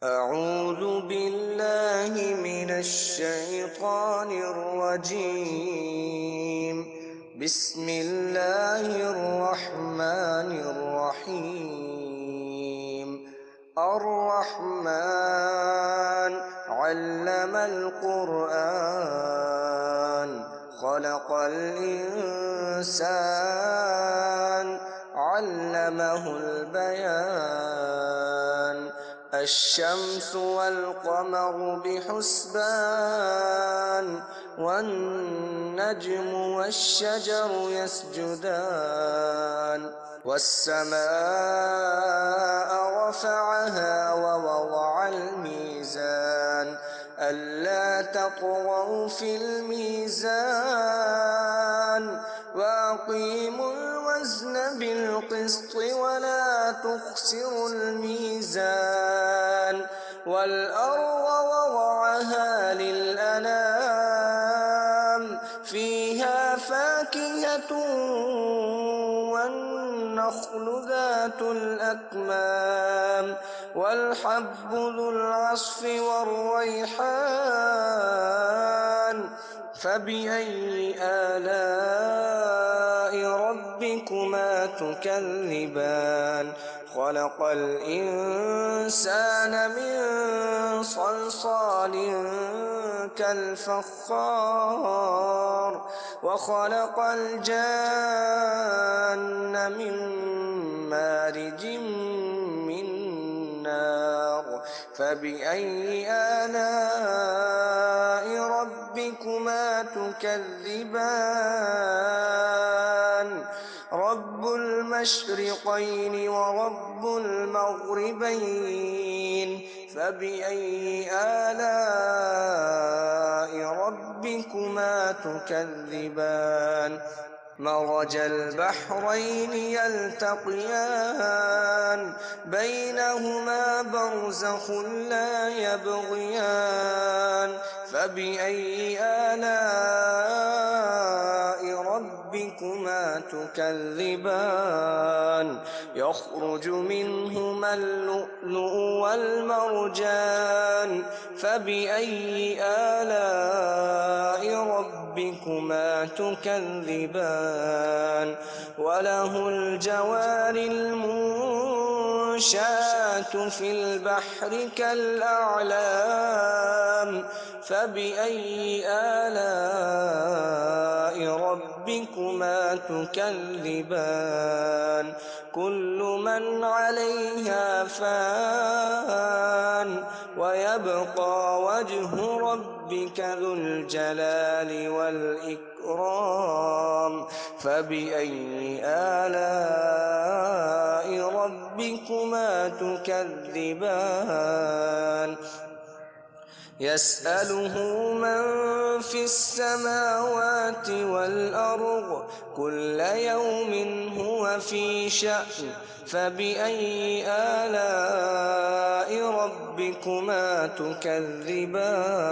أعوذ بالله من الشيطان الرجيم. بسم الله الرحمن الرحيم. الرحمن علم القرآن خلق الإنسان علمه البيان. الشمس والقمر بحسبان والنجم والشجر يسجدان والسماء رفعها ووضع الميزان ألا تطغوا في الميزان وأقيموا الوزن بالقسط ولا تخسروا الميزان والأرض وضعها للأنام فيها فاكهة والنخل ذات الأكمام والحب ذو العصف والريحان فبأي آلاء ربكما تكذبان خلق الإنسان من صلصال كالفخار وخلق الجان من مارج من نار فبأي آلاء ربكما تكذبان رب المشرقين ورب المغربين فبأي آلاء ربكما تكذبان مرج البحرين يلتقيان بينهما برزخ لا يبغيان فبأي آلاء ربكما تكذبان يخرج منهما اللؤلؤ والمرجان فبأي آلاء ربكما تكذبان وله الجوار المنشآت في البحر كالأعلام فبأي آلاء ربكما تكذبان كل من عليها فان ويبقى وجه ربك ذو الجلال والإكرام فبأي آلاء ربكما تكذبان يسأله من في السماوات والأرض كل يوم هو في شأن فبأي آلاء ربكما تكذبان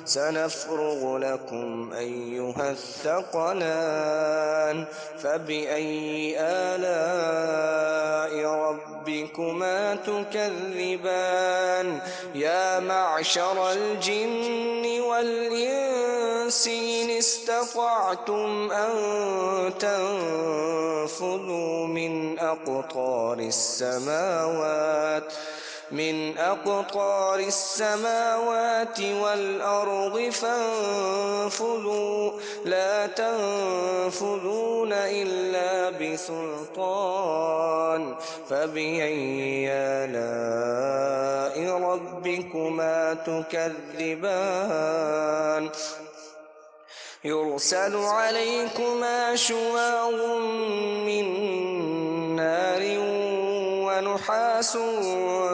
سنفرغ لكم أيها الثقلان فبأي آلاء ربكما تكذبان يا معشر الجن والإنس إن استطعتم أن تنفذوا من أقطار السماوات والأرض فانفذوا لا تنفذون إلا بسلطان فبأي آلاء ربكما تكذبان يرسل عليكما شواظ من نار ونحاس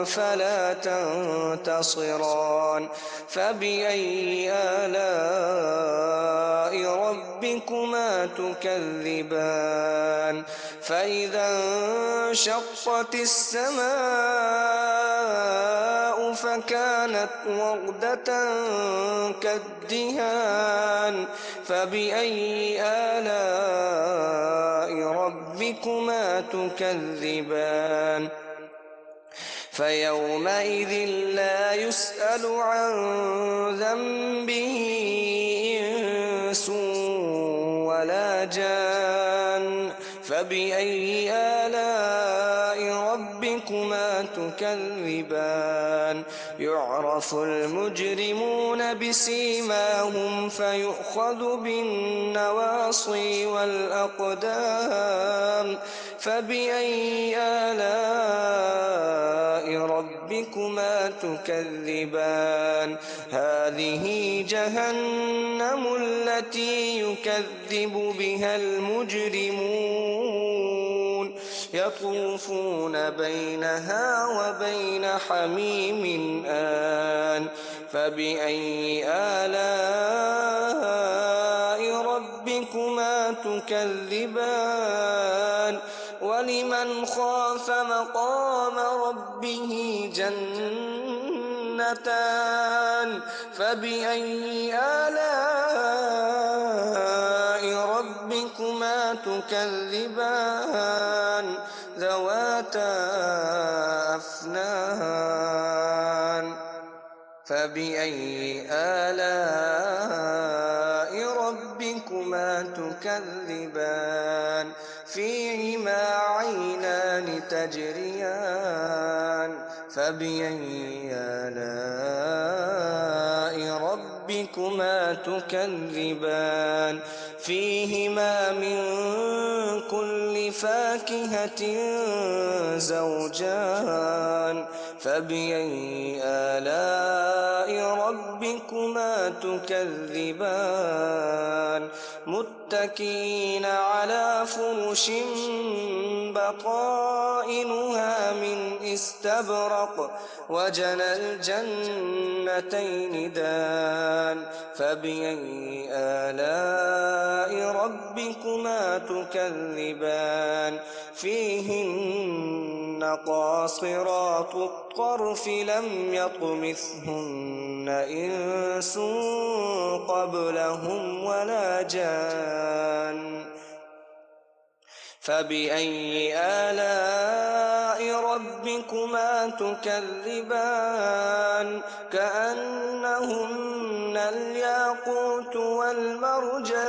فلا تنتصران فبأي آلاء ربكما تكذبان فإذا انشقت السماء فكانت وردة كالدهان فبأي آلاء ربكما تكذبان فيومئذ لا يسأل عن ذنبه إنس ولا جان فبأي آلاء ربكما تكذبان يعرف المجرمون بسيماهم فيؤخذ بالنواصي والأقدام فبأي آلاء ربكما تكذبان هذه جهنم التي يكذب بها المجرمون يطوفون بينها وبين حميم آن فبأي آلاء ربكما تكذبان ولمن خاف مقام ربه جنتان فبأي آلاء ربكما تكذبان ذواتا أفنان فبأي آلاء ربكما تكذبان فيهما عينان تجريان فبأي آلاء ربكما تكذبان فيهما من كل فاكهة زوجان فبأي آلاء ربكما تكذبان متكئين على فرش بطائنها من استبرق وجنى الجنتين دان فبأي آلاء ربكما تكذبان فيهن قاصرات الطرف لم يطمثهن إنس قبلهم ولا جان فبأي آلاء ربكما تكذبان كأنهن الياقوت والمرجان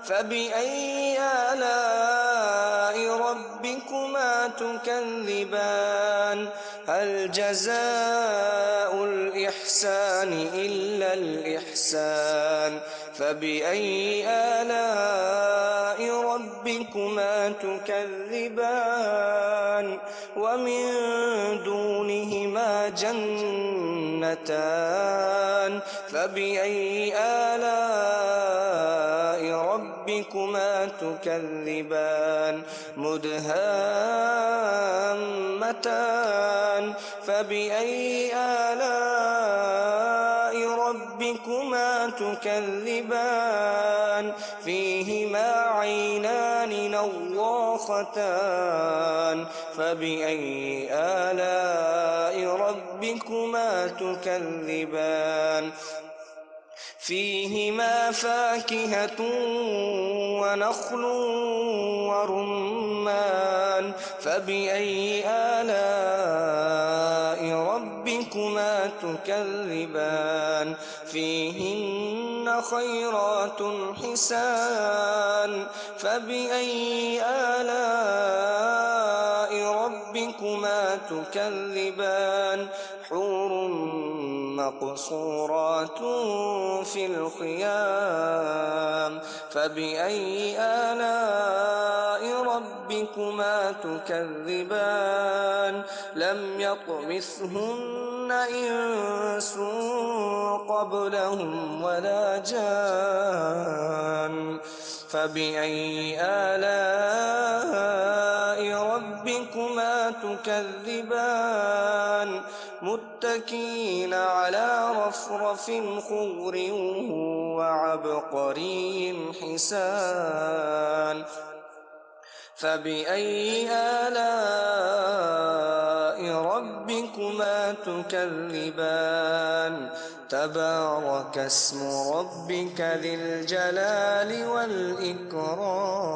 فبأي آلاء ربكما تكذبان هل جزاء الإحسان إلا الإحسان فبأي آلاء ربكما تكذبان ومن دونهما جنتان فبأي آلاء ربكما تكذبان مدهامتان فبأي آلاء ربكما تكذبان فيهما عينان نضاختان فبأي آلاء ربكما تكذبان فيهما فاكهة ونخل ورمان فبأي آلاء ربكما تكذبان فيهن خيرات حسان فبأي آلاء ربكما تكذبان حور مقصورات في الخيام فبأي آلاء ربكما تكذبان لم يطمثهن إنس قبلهم ولا جان فبأي آلاء ربكما تكذبان متكئين على رفرف خضر وعبقري حسان فبأي آلاء ربكما تكذبان تبارك اسم ربك ذي الجلال والإكرام